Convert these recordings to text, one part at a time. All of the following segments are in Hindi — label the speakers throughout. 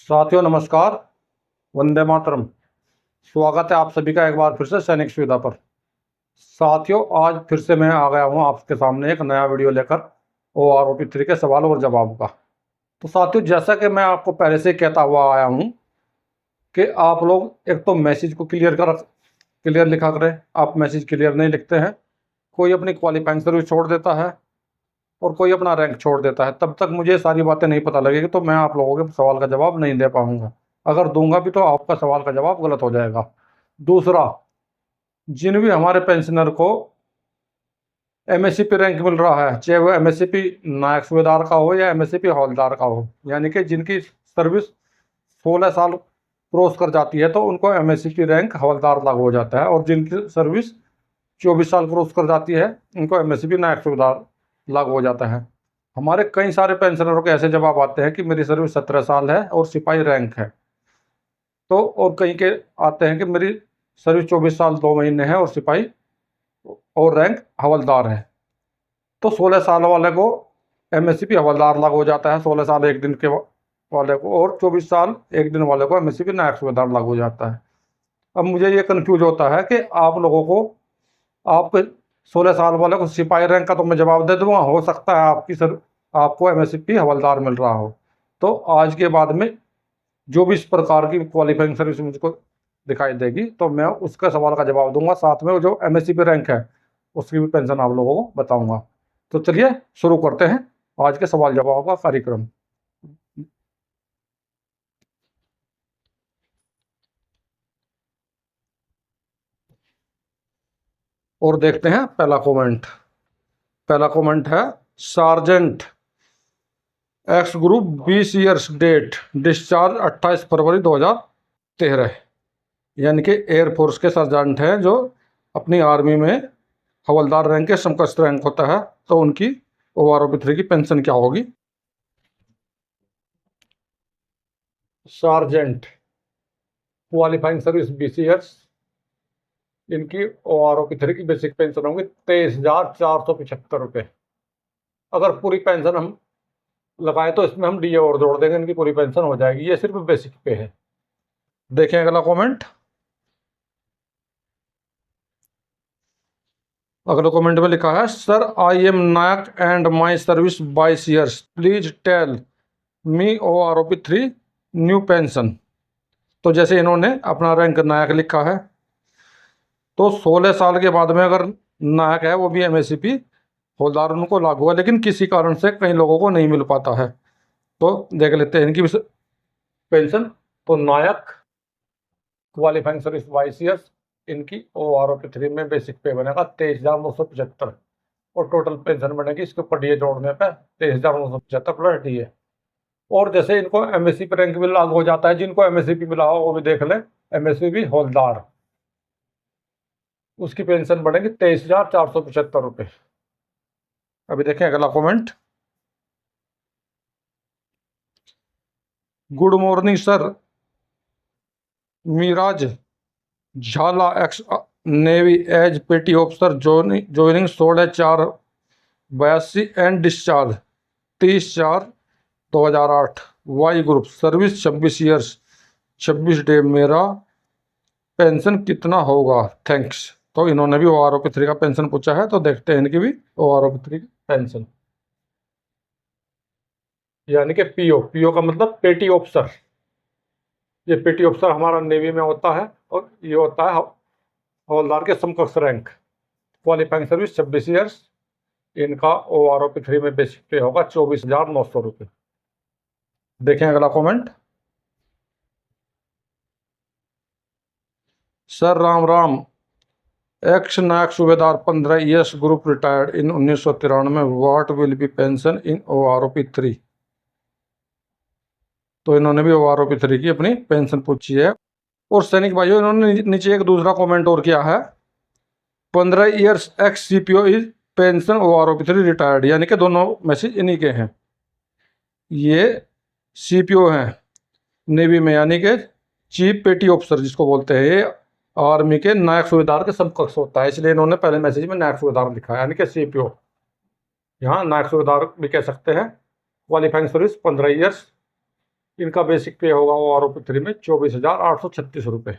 Speaker 1: साथियों नमस्कार। वंदे मातरम। स्वागत है आप सभी का एक बार फिर से सैनिक सुविधा पर। साथियों आज फिर से मैं आ गया हूँ आपके सामने एक नया वीडियो लेकर OROP3 के सवाल और जवाब का। तो साथियों जैसा कि मैं आपको पहले से कहता हुआ आया हूँ कि आप लोग एक तो मैसेज को क्लियर लिखा करें। आप मैसेज क्लियर नहीं लिखते हैं, कोई अपनी क्वालिफाइंग सर्विस छोड़ देता है और कोई अपना रैंक छोड़ देता है। तब तक मुझे सारी बातें नहीं पता लगेगी तो मैं आप लोगों के सवाल का जवाब नहीं दे पाऊंगा। अगर दूंगा भी तो आपका सवाल का जवाब गलत हो जाएगा। दूसरा, जिन भी हमारे पेंशनर को MSCP रैंक मिल रहा है, चाहे वो MSCP नायक सूबेदार का हो या MSCP हवलदार का हो, यानी कि जिनकी सर्विस 16 साल क्रॉस कर जाती है तो उनको MSCP रैंक हवलदार लागू हो जाता है, और जिनकी सर्विस 24 साल क्रॉस कर जाती है उनको MSCP नायक सूबेदार लागू हो जाता है। हमारे कई सारे पेंशनरों के ऐसे जवाब आते हैं कि मेरी सर्विस 17 साल है और सिपाही रैंक है, तो और कहीं के आते हैं कि मेरी सर्विस 24 साल 2 महीने है और सिपाही और रैंक हवलदार है। तो 16 साल वाले को MSCP हवलदार लागू हो जाता है, 16 साल 1 दिन के वाले को, और 24 साल 1 दिन वाले को MSCP नायक सूबेदार लागू हो जाता है। अब मुझे ये कन्फ्यूज होता है कि आप लोगों को, आप 16 साल वाले को सिपाही रैंक का तो मैं जवाब दे दूंगा, हो सकता है आपको MSCP हवलदार मिल रहा हो। तो आज के बाद में जो भी इस प्रकार की क्वालिफाइंग सर्विस मुझको दिखाई देगी तो मैं उसका सवाल का जवाब दूंगा, साथ में जो MSCP रैंक है उसकी भी पेंशन आप लोगों को बताऊंगा। तो चलिए शुरू करते हैं आज के सवाल जवाब का कार्यक्रम। और देखते हैं पहला कमेंट है sergeant X group 20 years date discharge 28 फरवरी 2013, यानी कि एयरफोर्स के सर्जेंट हैं जो अपनी आर्मी में हवलदार रैंक के समकक्ष रैंक होता है, तो उनकी OROP3 की पेंशन क्या होगी। सार्जेंट क्वालिफाइंग सर्विस 20 ईयर्स, इनकी OROP3 की बेसिक पेंशन होगी 23,475 रुपये। अगर पूरी पेंशन हम लगाए तो इसमें हम DA और जोड़ देंगे, इनकी पूरी पेंशन हो जाएगी। ये सिर्फ बेसिक पे है। देखें अगला कमेंट। अगले कमेंट में लिखा है sir I am Naik and my service 22 years, please tell me OROP3 new pension. तो जैसे इन्होंने अपना रैंक नायक लिखा है तो 16 साल के बाद में अगर नायक है वो भी MSCP हवलदार उनको लागू है, लेकिन किसी कारण से कई लोगों को नहीं मिल पाता है। तो देख लेते हैं इनकी पेंशन। तो नायक क्वालिफाइंग सर्विस 22 ईयर्स, इनकी OROP3 में बेसिक पे बनेगा 23,975 और टोटल पेंशन बनेगी इसके ऊपर DA जोड़ने पे 23,975 प्लस DA। और जैसे इनको MSCP रैंक भी लागू हो जाता है, जिनको MSCP मिला हो वो भी देख लें, MSCP हवलदार, उसकी पेंशन बढ़ेगी 23,475 रुपये। अभी देखें अगला comment. Good morning sir, Miraj Jhala ex navy as petty officer joining 16/4/82 and discharge 30/4/2008, Y group service 26 years 26 day, मेरा पेंशन कितना होगा, थैंक्स। तो इन्होंने भी OROP3 का पेंशन पूछा है, तो देखते हैं इनकी भी OROP3 पेंशन, यानी कि PO का मतलब पेटी ऑफिसर। ये पेटी ऑफिसर हमारा नेवी में होता है और ये होता है हवलदार के समकक्ष रैंक। क्वालिफाइंग सर्विस 26 ईयर्स, इनका OROP3 में बेसिक पे होगा 24,900 रुपये। देखें अगला comment. Sir Ram Ram, ex naik subedar 15 years group retired in 1993, what will be pension in OROP3। तो इन्होंने भी OROP3 की अपनी पेंशन पूछी है। और सैनिक भाइयों इन्होंने नीचे एक दूसरा कमेंट और किया है, 15 years x CPO is pension OROP3 retired, यानी कि दोनों मैसेज इन्हीं के हैं। ये CPO हैं नेवी में, यानी कि चीफ पेटी ऑफिसर जिसको बोलते हैं, ये आर्मी के नायक सूबेदार के समकक्ष होता है, इसलिए इन्होंने पहले मैसेज में नायक सूबेदार लिखा है, यानी कि CPO। यहाँ नायक सूबेदार भी कह सकते हैं। क्वालिफाइंग सर्विस 15 ईयर्स, इनका बेसिक पे होगा वो आरोपी 3 में 24,836 रुपये।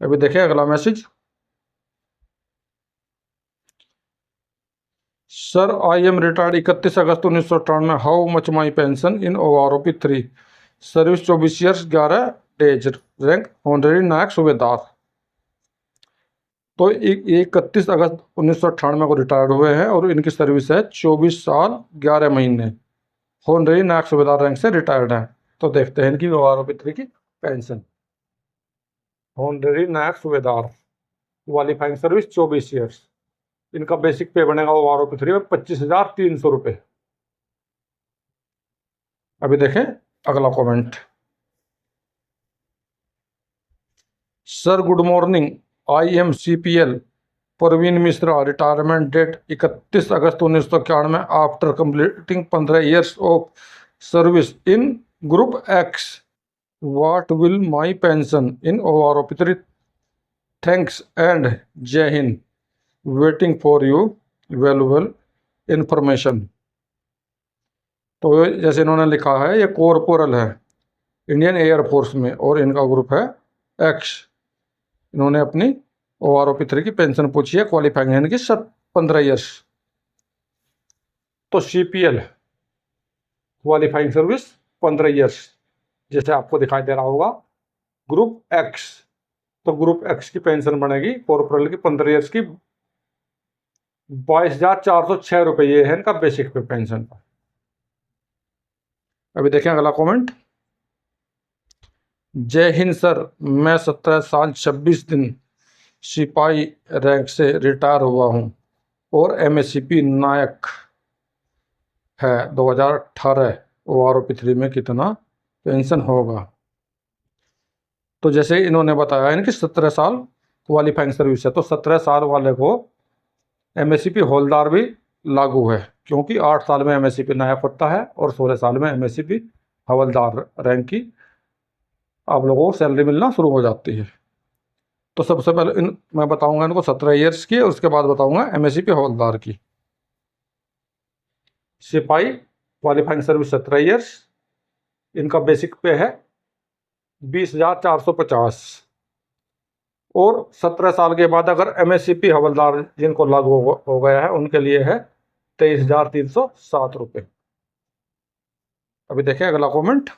Speaker 1: अभी देखें अगला message. Sir I am retired 31 August 1998। How much my pension in OROP 3? Service 24 years 11 days. Rank honorary naik subedar. तो 31 अगस्त 1998 को रिटायर्ड हुए हैं और इनकी सर्विस है 24 साल 11 महीने। होनरेरी नायक सूबेदार रैंक से रिटायर्ड हैं। तो देखते हैं इनकी आरोपी 3 की पेंशन। होनरेरी नायक सूबेदार, क्वालिफाइंग सर्विस 24 ईयर्स। इनका बेसिक पे बनेगा वो आरोपी 3 में 25,300 रुपये। अभी देखें अगला comment. Sir good morning, I am CPL Parveen Mishra, retirement date 31 August 1991। After completing 15 years of service in group X, what will my pension in OROP 3? Thanks and Jai Hind, waiting for you valuable information. तो जैसे इन्होंने लिखा है, ये कॉर्पोरल है इंडियन एयरफोर्स में और इनका ग्रुप है एक्स। इन्होंने अपनी आरोपी 3 की पेंशन पूछी है, क्वालिफाइंग है इनकी 15 ईयर्स। तो CPL क्वालिफाइंग सर्विस 15 ईयर्स, जैसे आपको दिखाई दे रहा होगा। ग्रुप एक्स, तो ग्रुप एक्स की पेंशन बनेगी कॉर्पोरल की 15 ईयर्स की 22,406 रुपये। ये है इनका बेसिक पे पेंशन का। अभी देखें अगला कमेंट। जय हिंद सर, मैं 17 साल 26 दिन सिपाही रैंक से रिटायर हुआ हूं और MSCP नायक है 2018। ओ आरोपी 3 में कितना पेंशन होगा? तो जैसे इन्होंने बताया इनकी 17 साल क्वालिफाइंग सर्विस है, तो 17 साल वाले को MSCP हौलदार भी लागू है, क्योंकि 8 साल में MSCP नायक होता है और 16 साल में MSCP हवलदार रैंक की आप लोगों को सैलरी मिलना शुरू हो जाती है। तो सबसे पहले मैं बताऊंगा इनको 17 ईयर्स की और उसके बाद बताऊंगा MSCP हवलदार की। सिपाही क्वालिफाइंग सर्विस 17 ईयर्स, इनका बेसिक पे है 20,450 और 17 साल के बाद अगर MSCP हवलदार जिनको लागू हो गया है उनके लिए है 23,307 रुपये। अभी देखें अगला comment.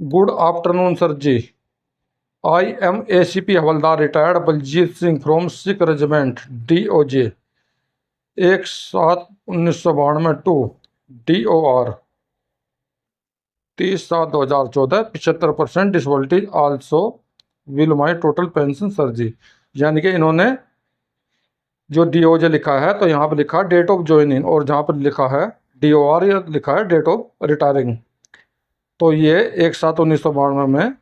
Speaker 1: Good afternoon sir ji, I am ACP havildar retired Baljit Singh from Sikh regiment DOJ 1/7/1992 to DOR 30/7/2014 75% disability also will my total pension sir ji. यानी कि इन्होंने जो DOJ लिखा है तो यहाँ पर लिखा है डेट ऑफ ज्वाइनिंग और जहाँ पर लिखा है DOR ये लिखा है डेट ऑफ रिटायरिंग। तो ये 1/7/1992 में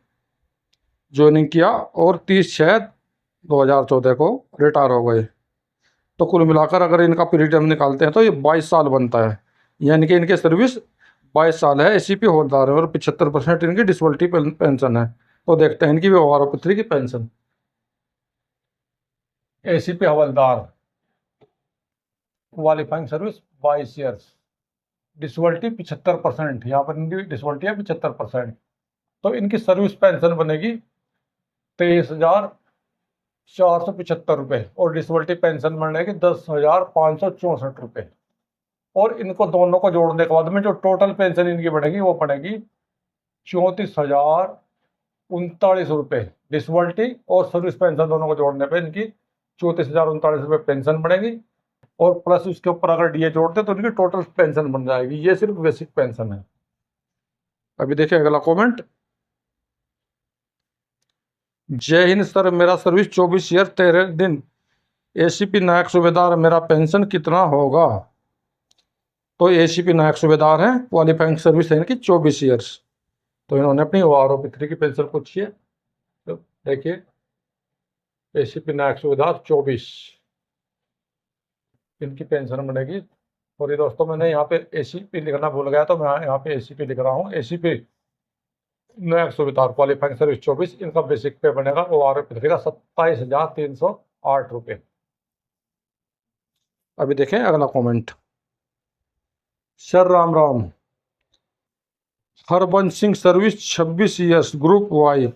Speaker 1: ज्वाइनिंग किया और 30/6/2014 को रिटायर हो गए। तो कुल मिलाकर अगर इनका पीरियड हम निकालते हैं तो ये 22 साल बनता है, यानी कि इनकी सर्विस 22 साल है। ACP हवलदार है और 75% इनकी डिसबिलिटी पेंशन है। तो देखते हैं इनकी व्यवहार पत्री की पेंशन। ACP हवलदार क्वालिफाइंग सर्विस 22 ईयर्स, डिसबिलिटी 75%, यहाँ पर इनकी डिसबिलिटी है 75%। तो इनकी सर्विस पेंशन बनेगी 23,475 रुपये और डिसबिलिटी पेंशन बनेगी 10,564 रुपये। और इनको दोनों को जोड़ने के बाद में जो टोटल पेंशन इनकी बढ़ेगी वो पड़ेगी 34,039 रुपये। डिसबिलिटी और सर्विस पेंशन दोनों को जोड़ने पे इनकी 34,039 रुपये पेंशन बढ़ेगी और प्लस उसके ऊपर अगर DA जोड़ते तो इनकी टोटल पेंशन बन जाएगी। ये सिर्फ बेसिक पेंशन है। अभी देखिए अगला कमेंट। जय हिंद सर, मेरा सर्विस 24 ईयर 13 दिन ACP नायक सूबेदार, मेरा पेंशन कितना होगा? तो ACP नायक सूबेदार हैं, क्वालिफाइंग सर्विस है इनकी 24 ईयर्स। तो इन्होंने अपनी आरोपी 3 की पेंशन पूछी है। तो देखिए ACP नायक सूबेदार 24, इनकी पेंशन बनेगी। सॉरी दोस्तों, मैंने यहाँ पे ACP लिखना भूल गया, तो मैं यहाँ पे ACP लिख रहा हूँ। ACP नायक सूबेदार क्वालिफाइंग सर्विस 24, इनका बेसिक पे बनेगा वो आरोपी 3 का 27,308 रुपये। अभी देखें अगला comment. Sir Ram Ram, Harbansh Singh service 26 years group Y,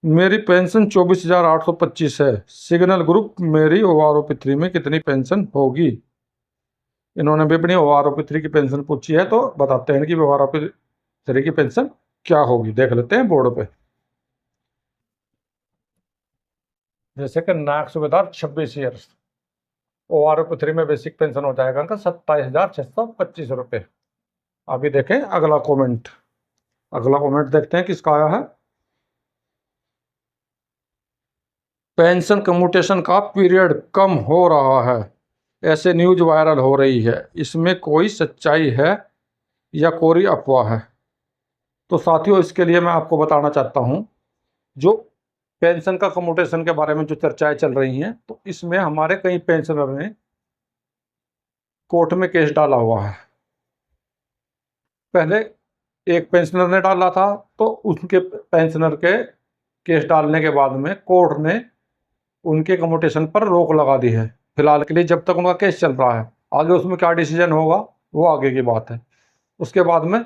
Speaker 1: मेरी पेंशन 24,825 है। सिग्नल ग्रुप, मेरी OROP3 में कितनी पेंशन होगी? इन्होंने भी अपनी OROP3 की पेंशन पूछी है, तो बताते हैं कि OROP3 की पेंशन क्या होगी। देख लेते हैं बोर्ड पे। जैसे कि नायक सूबेदार 26 ईयर्स, OROP3 में बेसिक पेंशन हो जाएगा उनका 27,625 रुपये। अभी देखें अगला कमेंट। अगला कमेंट देखते हैं किसका आया है। पेंशन कम्यूटेशन का पीरियड कम हो रहा है, ऐसे न्यूज वायरल हो रही है, इसमें कोई सच्चाई है या कोई अफवाह है? तो साथियों, इसके लिए मैं आपको बताना चाहता हूं, जो पेंशन का कम्यूटेशन के बारे में जो चर्चाएं चल रही हैं, तो इसमें हमारे कई पेंशनर ने कोर्ट में केस डाला हुआ है। पहले एक पेंशनर ने डाला था, तो उसके पेंशनर के केस डालने के बाद में कोर्ट ने उनके कम्यूटेशन पर रोक लगा दी है फिलहाल के लिए, जब तक उनका केस चल रहा है। आगे उसमें क्या डिसीजन होगा वो आगे की बात है। उसके बाद में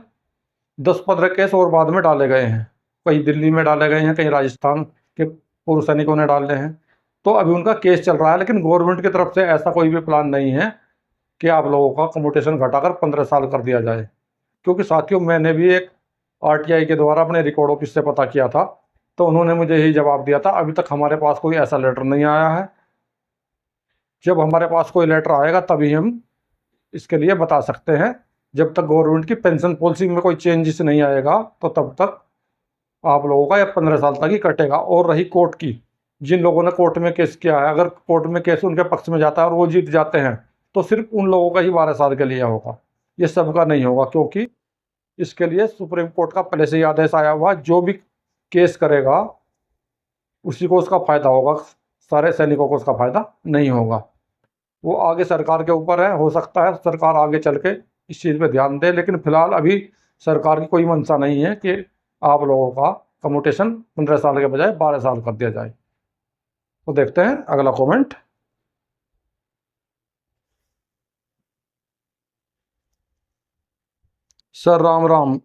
Speaker 1: 10-15 केस और बाद में डाले गए हैं, कहीं दिल्ली में डाले गए हैं, कहीं राजस्थान के पूर्व सैनिकों ने डाले हैं। तो अभी उनका केस चल रहा है, लेकिन गवर्नमेंट की तरफ से ऐसा कोई भी प्लान नहीं है कि आप लोगों का कम्यूटेशन घटाकर 15 साल कर दिया जाए। क्योंकि साथियों, मैंने भी एक RTI के द्वारा अपने रिकॉर्ड ऑफिस से पता किया था, तो उन्होंने मुझे यही जवाब दिया था, अभी तक हमारे पास कोई ऐसा लेटर नहीं आया है। जब हमारे पास कोई लेटर आएगा तभी हम इसके लिए बता सकते हैं। जब तक गवर्नमेंट की पेंशन पॉलिसी में कोई चेंजेस नहीं आएगा, तो तब तक आप लोगों का या 15 साल तक ही कटेगा। और रही कोर्ट की, जिन लोगों ने कोर्ट में केस किया है, अगर कोर्ट में केस उनके पक्ष में जाता है और वो जीत जाते हैं, तो सिर्फ उन लोगों का ही 12 साल के लिए होगा, ये सबका नहीं होगा। क्योंकि इसके लिए सुप्रीम कोर्ट का पहले से ही आदेश आया हुआ, जो भी केस करेगा उसी को उसका फायदा होगा, सारे सैनिकों को उसका फायदा नहीं होगा। वो आगे सरकार के ऊपर है, हो सकता है सरकार आगे चल के इस चीज़ पे ध्यान दे, लेकिन फिलहाल अभी सरकार की कोई मंशा नहीं है कि आप लोगों का कम्यूटेशन 15 साल के बजाय 12 साल कर दिया जाए। तो देखते हैं अगला comment. Sir Ram Ram,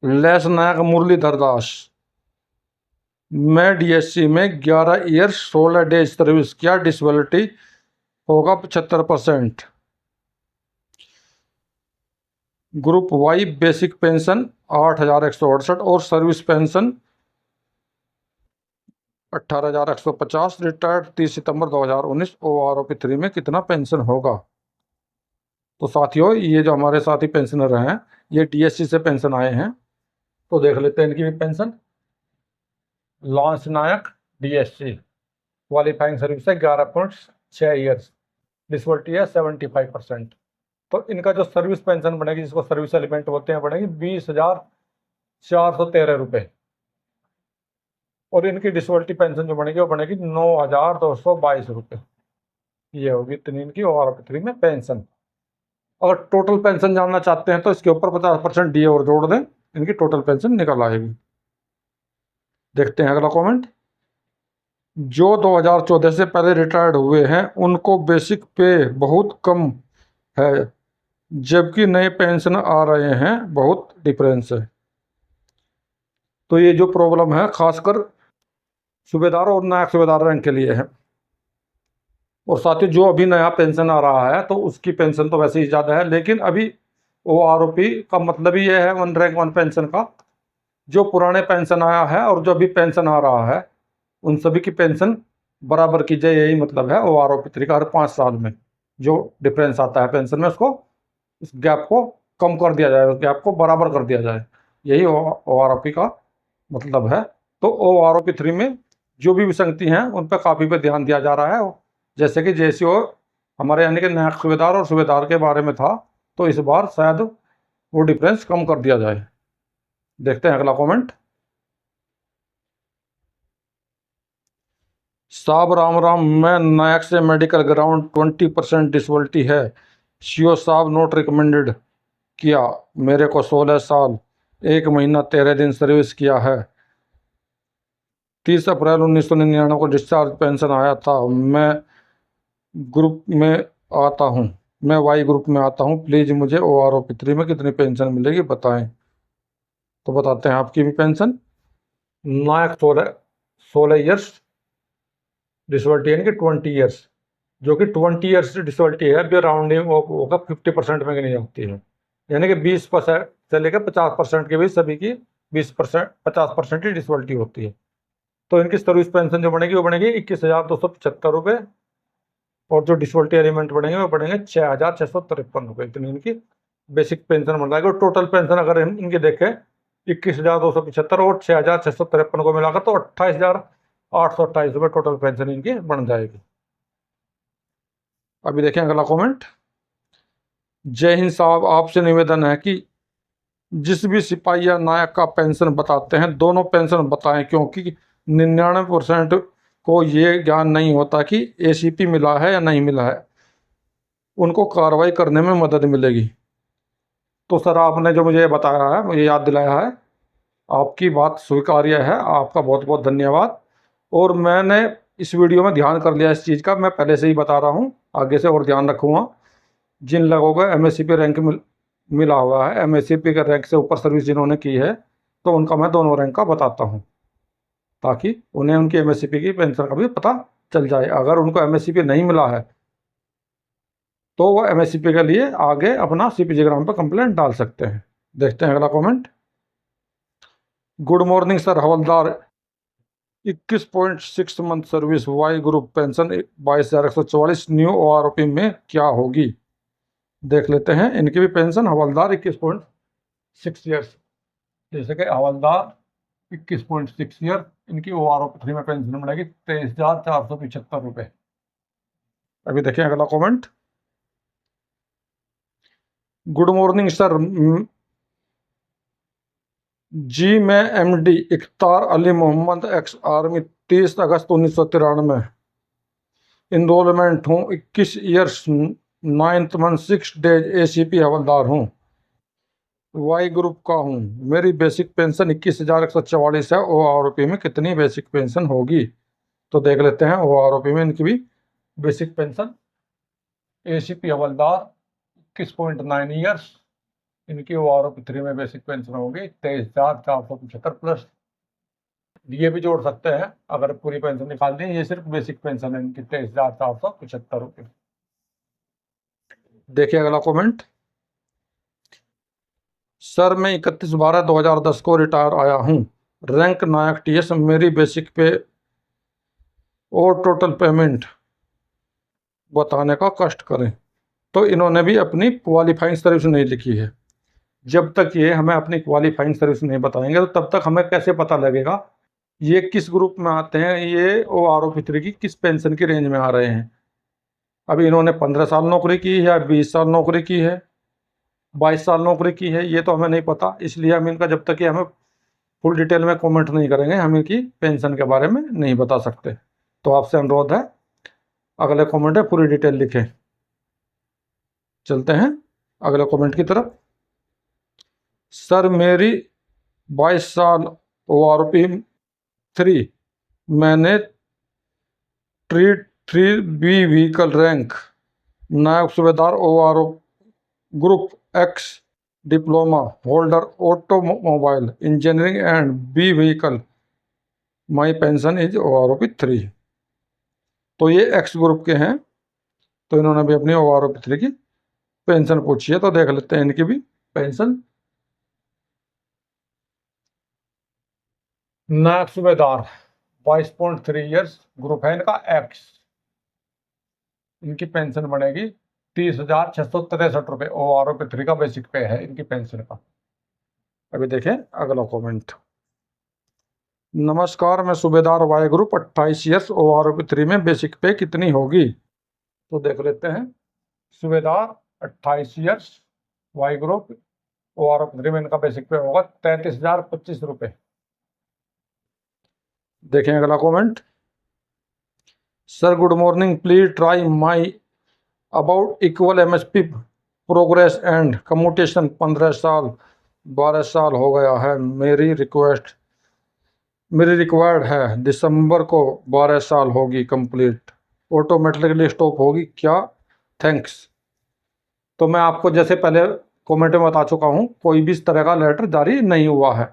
Speaker 1: lance naik Muralidhar Das, मैं DSC में 11 ईयर 16 डेज सर्विस, क्या डिसेबिलिटी होगा 75%? ग्रुप वाई बेसिक पेंशन 8,168 और सर्विस पेंशन 18,150, रिटायर्ड 30 सितंबर 2019। OROP3 में कितना पेंशन होगा? तो साथियों, ये जो हमारे साथी पेंशनर हैं, ये DSC से पेंशन आए हैं, तो देख लेते हैं इनकी भी पेंशन। लॉन्स नायक DSC, क्वालिफाइंग सर्विस है 11.6 ईयर्स, डिसेबिलिटी है 75%। तो इनका जो सर्विस पेंशन बनेगी, जिसको सर्विस एलिमेंट बोलते हैं, बनेगी 20,413 रुपये। और इनकी डिसेबिलिटी पेंशन जो बनेगी वो बनेगी 9,222 रुपये। ये होगी इतनी इनकी OROP3 में पेंशन। अगर टोटल पेंशन जानना चाहते हैं तो इसके ऊपर 50% DA और जोड़ दें, इनकी टोटल पेंशन निकल आएगी। देखते हैं अगला कमेंट। जो 2014 से पहले रिटायर्ड हुए हैं उनको बेसिक पे बहुत कम है, जबकि नए पेंशन आ रहे हैं, बहुत डिफरेंस है। तो ये जो प्रॉब्लम है खासकर सूबेदार और नायक सूबेदार रैंक के लिए है। और साथ ही जो अभी नया पेंशन आ रहा है, तो उसकी पेंशन तो वैसे ही ज़्यादा है, लेकिन अभी OROP का मतलब ही ये है 1 रैंक 1 पेंशन का। जो पुराने पेंशन आया है और जो अभी पेंशन आ रहा है, उन सभी की पेंशन बराबर की जाए, यही मतलब है OROP3 का। हर 5 साल में जो डिफरेंस आता है पेंशन में, उसको उस गैप को कम कर दिया जाए, उस गैप को बराबर कर दिया जाए, यही OROP का मतलब है। तो OROP3 में जो भी विसंगति हैं उन पर काफ़ी पे ध्यान दिया जा रहा है। जैसे कि JCO हमारे यानी कि नायक सूबेदार और सूबेदार के बारे में था, तो इस बार शायद वो डिफरेंस कम कर दिया जाए। देखते हैं अगला कमेंट। साहब राम राम, मैं नायक से मेडिकल ग्राउंड 20% डिसेबिलिटी है, CO साहब नोट रिकमेंडेड किया, मेरे को 16 साल 1 महीना 13 दिन सर्विस किया है, 30 अप्रैल 1999 को डिस्चार्ज पेंशन आया था, मैं ग्रुप में आता हूँ, मैं वाई ग्रुप में आता हूँ, प्लीज़ मुझे OROP3 में कितनी पेंशन मिलेगी बताएं। तो बताते हैं आपकी भी पेंशन। नायक 16 ईयर्स डिसेबिलिटी यानी कि 20 ईयर्स, जो कि 20 ईयर्स डिसेबिलिटी है, अभी राउंडिंग होगा 50% में गिनी जाती है, यानी कि 20% से लेकर 50% के बीच सभी की 20% 50% ही डिसेबिलिटी होती है। तो इनकी सर्विस पेंशन जो बनेगी वो बनेगी 21,275 रुपये, और जो डिसेबिलिटी एलिमेंट बढ़ेंगे वो बढ़ेंगे 6,653 रुपये। इतनी इनकी बेसिक पेंशन बन जाएगी। और टोटल पेंशन अगर हम इनकी देखें 21,275 और 6,653 को मिलाकर तो 28,828 रुपये टोटल पेंशन इनकी बन जाएगी। अभी देखें अगला कमेंट। जय हिंद साहब, आपसे निवेदन है कि जिस भी सिपाही या नायक का पेंशन बताते हैं दोनों पेंशन बताएं, क्योंकि 99% को ये ज्ञान नहीं होता कि एसीपी मिला है या नहीं मिला है, उनको कार्रवाई करने में मदद मिलेगी। तो सर आपने जो मुझे बताया है, मुझे याद दिलाया है, आपकी बात स्वीकार्य है, आपका बहुत बहुत धन्यवाद। और मैंने इस वीडियो में ध्यान कर लिया इस चीज़ का, मैं पहले से ही बता रहा हूँ, आगे से और ध्यान रखूँगा। जिन लोगों को एमएससीपी रैंक मिला हुआ है, एमएससीपी के रैंक से ऊपर सर्विस जिन्होंने की है, तो उनका मैं दोनों रैंक का बताता हूँ, ताकि उन्हें उनकी एमएससीपी की पेंशन का भी पता चल जाए। अगर उनको एमएससीपी नहीं मिला है तो वो एमएससीपी के लिए आगे अपना सीपीजी ग्राम पर कंप्लेंट डाल सकते हैं। देखते हैं अगला comment. Good morning sir, havildar 21.6 month service Y group pension 22,144 new OROP में क्या होगी? देख लेते हैं। इनकी भी पेंशन हवलदार 21.6 ईयर्स, जैसे कि हवलदार 21.6 ईयर, इनकी ओआरओपी 3 में पेंशन मिलेगी 23,475 रुपये। अभी देखें अगला कमेंट। गुड मॉर्निंग सर, जी मैं MD Ikhtar Ali Mohammad ex army 30 August 1993 enrolment हूँ, 21 years 9th month 6 days ACP havildar हूँ, वाई ग्रुप का हूँ। मेरी बेसिक पेंशन 21,144 है। ओआरओपी में कितनी बेसिक पेंशन होगी? तो देख लेते हैं ओआरओपी में इनकी भी बेसिक पेंशन। एसीपी हवलदार 21.9 ईयर्स, इनकी ओआरओपी 3 में बेसिक पेंशन होगी 23,475 प्लस ये भी जोड़ सकते हैं अगर पूरी पेंशन निकाल दें। ये सिर्फ बेसिक पेंशन है इनकी 23,475 रुपये। देखिए अगला कमेंट। सर मैं 31/12/2010 को रिटायर आया हूँ, रैंक नायक टीएस, मेरी बेसिक पे और टोटल पेमेंट बताने का कष्ट करें। तो इन्होंने भी अपनी क्वालिफाइंग सर्विस नहीं लिखी है। जब तक ये हमें अपनी क्वालिफाइंग सर्विस नहीं बताएंगे तो तब तक हमें कैसे पता लगेगा ये किस ग्रुप में आते हैं, ये ओआरओपी 3 की किस पेंशन की रेंज में आ रहे हैं। अभी इन्होंने 15 साल नौकरी की है या 20 साल नौकरी की है, 22 साल नौकरी की है, ये तो हमें नहीं पता। इसलिए हम इनका जब तक कि हमें फुल डिटेल में कमेंट नहीं करेंगे हम इनकी पेंशन के बारे में नहीं बता सकते। तो आपसे अनुरोध है अगले कमेंट है पूरी डिटेल लिखें। चलते हैं अगले कमेंट की तरफ। सर मेरी 22 साल ओआरओपी 3, मैंने treat 3B vehicle rank, naik subedar ORO group X diploma holder automobile engineering and B vehicle, my pension is OROP 3। तो ये एक्स ग्रुप के हैं, तो इन्होंने भी अपनी ओआरओपी 3 की पेंशन पूछी है। तो देख लेते हैं इनकी भी पेंशन। नायक सूबेदार 22.3 ईयर्स, ग्रुप है इनका एक्स, इनकी पेंशन बनेगी 30,663 रुपये। ओआरओपी 3 का बेसिक पे है इनकी पेंशन का। अभी देखें अगला कमेंट। नमस्कार, मैं सूबेदार वाई ग्रुप 28 ईयर्स, ओआरओपी 3 में बेसिक पे कितनी होगी? तो देख लेते हैं। सूबेदार 28 ईयर्स वाई ग्रुप ओआरओपी 3 में इनका बेसिक पे होगा 33,025 रुपये। देखें अगला comment. Sir good morning, please try my about equal MSP progress and commutation. 15 साल 12 साल हो गया है, मेरी रिक्वायर्ड है, दिसंबर को 12 साल होगी कंप्लीट, ऑटोमेटिकली स्टॉप होगी क्या? थैंक्स। तो मैं आपको जैसे पहले कमेंट में बता चुका हूँ, कोई भी इस तरह का लेटर जारी नहीं हुआ है।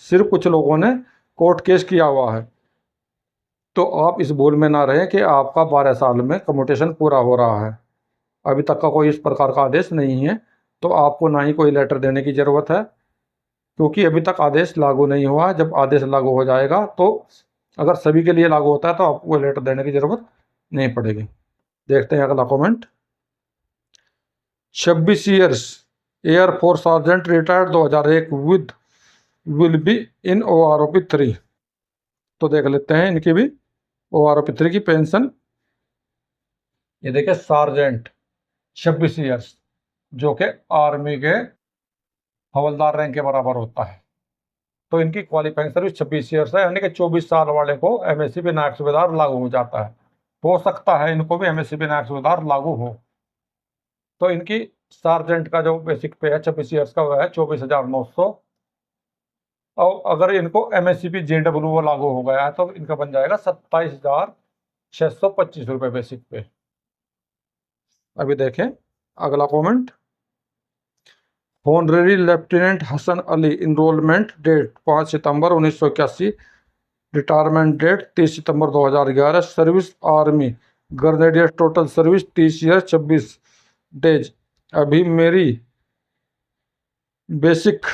Speaker 1: सिर्फ कुछ लोगों ने कोर्ट केस किया हुआ है। तो आप इस भूल में ना रहें कि आपका 12 साल में कम्यूटेशन पूरा हो रहा है। अभी तक का कोई इस प्रकार का आदेश नहीं है, तो आपको ना ही कोई लेटर देने की ज़रूरत है, क्योंकि अभी तक आदेश लागू नहीं हुआ। जब आदेश लागू हो जाएगा तो अगर सभी के लिए लागू होता है तो आपको कोई लेटर देने की ज़रूरत नहीं पड़ेगी। देखते हैं अगला comment. 26 years air force sergeant retired 2001 with will be in OROP 3। तो देख लेते हैं इनकी भी OROP 3 की पेंशन। ये देखिए सार्जेंट 26 ईयर्स, जो कि आर्मी के हवलदार रैंक के बराबर होता है। तो इनकी क्वालिफाइंग सर्विस 26 ईयर्स है, यानी कि 24 साल वाले को MSc नायक सूबेदार लागू हो जाता है। हो सकता है इनको भी MSc नायक सूबेदार लागू हो। तो इनकी सार्जेंट का जो बेसिक पे है 26 ईयर्स का, वह है 24,900। और अगर इनको MSc JW लागू हो गया है तो इनका बन जाएगा 27,625 रुपये बेसिक पे। अभी देखें अगला comment. Honorary lieutenant Hasan Ali, enrolment date 5 September 1981, retirement date 30 September 2011, service army grenadier, total service 30 year 26 days. अभी मेरी बेसिक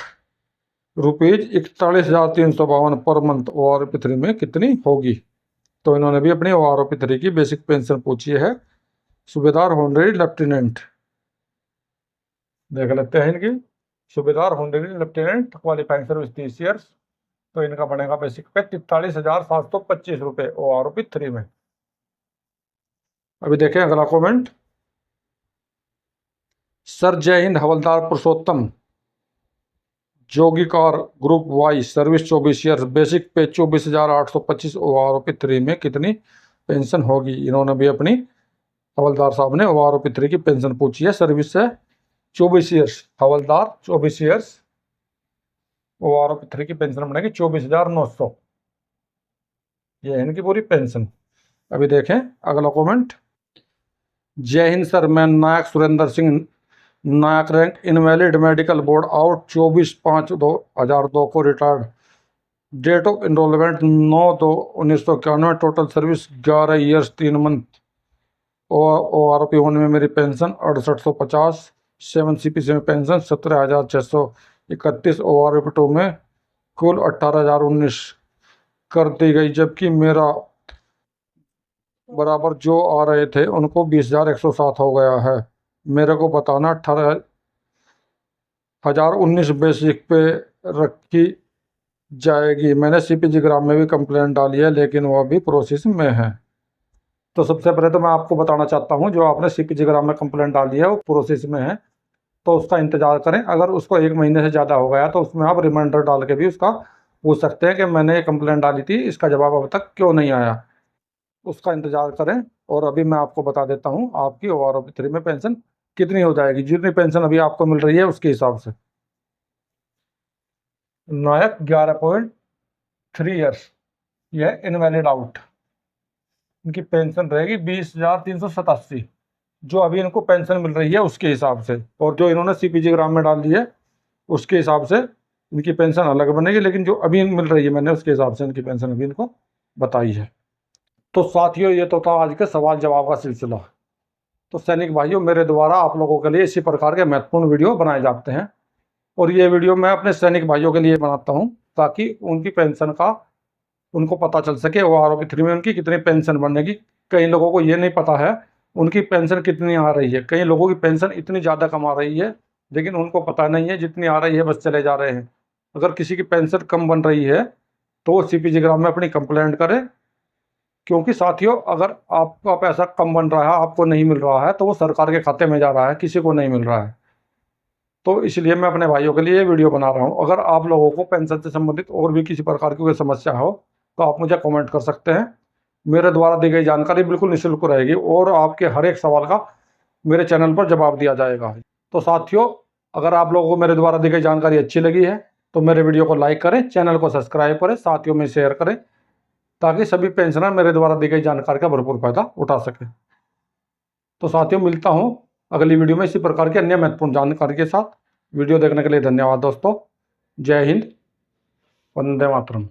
Speaker 1: ₹41,352 पर मंथ OROP 3 में कितनी होगी। तो इन्होंने भी अपनी OROP 3 की बेसिक पेंशन पूछी है। सूबेदार होनरेरी लेफ्टिनेंट देख लेते हैं इनकी। सूबेदार होनरेरी लेफ्टिनेंट क्वालिफाइंग सर्विस 30 ईयर्स, तो इनका बनेगा बेसिक पे 43,725 रुपये OROP 3 में। अभी देखें अगला comment. Sir Jai Hind havildar Purushottam Jogikar group Y, service 24 years, basic pay 24,825 OROP 3 में कितनी पेंशन होगी। इन्होंने भी अपनी हवलदार साहब ने OROP 3 की पेंशन पूछी है। सर्विस है 24 ईयर्स, हवलदार 24 ईयर्स, OROP 3 की पेंशन बनेगी 24,900। ये है इनकी पूरी पेंशन। अभी देखें अगला कमेंट। जय हिंद सर, मैं naik Surendra Singh, naik rank, invalid medical board out, 24/5/2002 को retired. Date of enrolment 9/2/1991, total service 11 years 3 month. OROP 1 में मेरी पेंशन 6850, 7 CPC में पेंशन 17,631, OROP 2 में कुल 18,019 कर दी गई, जबकि मेरा बराबर जो आ रहे थे उनको 20,107 हो गया है। मेरे को बताना 18,019 बेसिक पे रखी जाएगी। मैंने CPG ग्राम में भी कंप्लेंट डाली है, लेकिन वो अभी प्रोसेस में है। तो सबसे पहले तो मैं आपको बताना चाहता हूँ, जो आपने CPG ग्राम में कंप्लेंट डाली है वो प्रोसेस में है, तो उसका इंतजार करें। अगर उसको 1 महीने से ज़्यादा हो गया तो उसमें आप रिमाइंडर डाल के भी उसका पूछ सकते हैं कि मैंने ये कंप्लेंट डाली थी, इसका जवाब अब तक क्यों नहीं आया। उसका इंतजार करें। और अभी मैं आपको बता देता हूँ आपकी OROP 3 में पेंशन कितनी हो जाएगी। जितनी पेंशन अभी आपको मिल रही है उसके हिसाब से। नायक 11.3 ईयर्स, यह इनवैलिड आउट, इनकी पेंशन रहेगी 20,387, जो अभी इनको पेंशन मिल रही है उसके हिसाब से। और जो इन्होंने CPG ग्राम में डाल दी है उसके हिसाब से इनकी पेंशन अलग बनेगी, लेकिन जो अभी मिल रही है मैंने उसके हिसाब से इनकी पेंशन अभी इनको बताई है। तो साथियों, ये तो था आज के सवाल जवाब का सिलसिला। तो सैनिक भाइयों, मेरे द्वारा आप लोगों के लिए इसी प्रकार के महत्वपूर्ण वीडियो बनाए जाते हैं, और ये वीडियो मैं अपने सैनिक भाइयों के लिए बनाता हूँ ताकि उनकी पेंशन का उनको पता चल सके OROP 3 में उनकी कितनी पेंशन बनेगी। कई लोगों को ये नहीं पता है उनकी पेंशन कितनी आ रही है। कई लोगों की पेंशन इतनी ज़्यादा कम आ रही है, लेकिन उनको पता नहीं है जितनी आ रही है बस चले जा रहे हैं। अगर किसी की पेंशन कम बन रही है तो वो CPG ग्राम में अपनी कंप्लेंट करे, क्योंकि साथियों अगर आपका पैसा कम बन रहा है, आपको नहीं मिल रहा है, तो वो सरकार के खाते में जा रहा है, किसी को नहीं मिल रहा है। तो इसलिए मैं अपने भाइयों के लिए ये वीडियो बना रहा हूँ। अगर आप लोगों को पेंशन से संबंधित और भी किसी प्रकार की कोई समस्या हो तो आप मुझे कमेंट कर सकते हैं। मेरे द्वारा दी गई जानकारी बिल्कुल निःशुल्क रहेगी और आपके हर एक सवाल का मेरे चैनल पर जवाब दिया जाएगा। तो साथियों, अगर आप लोगों को मेरे द्वारा दी गई जानकारी अच्छी लगी है तो मेरे वीडियो को लाइक करें, चैनल को सब्सक्राइब करें, साथियों में शेयर करें, ताकि सभी पेंशनर मेरे द्वारा दी गई जानकारी का भरपूर फायदा उठा सकें। तो साथियों, मिलता हूँ अगली वीडियो में इसी प्रकार की अन्य महत्वपूर्ण जानकारी के साथ। वीडियो देखने के लिए धन्यवाद दोस्तों। जय हिंद। वंदे मातरम।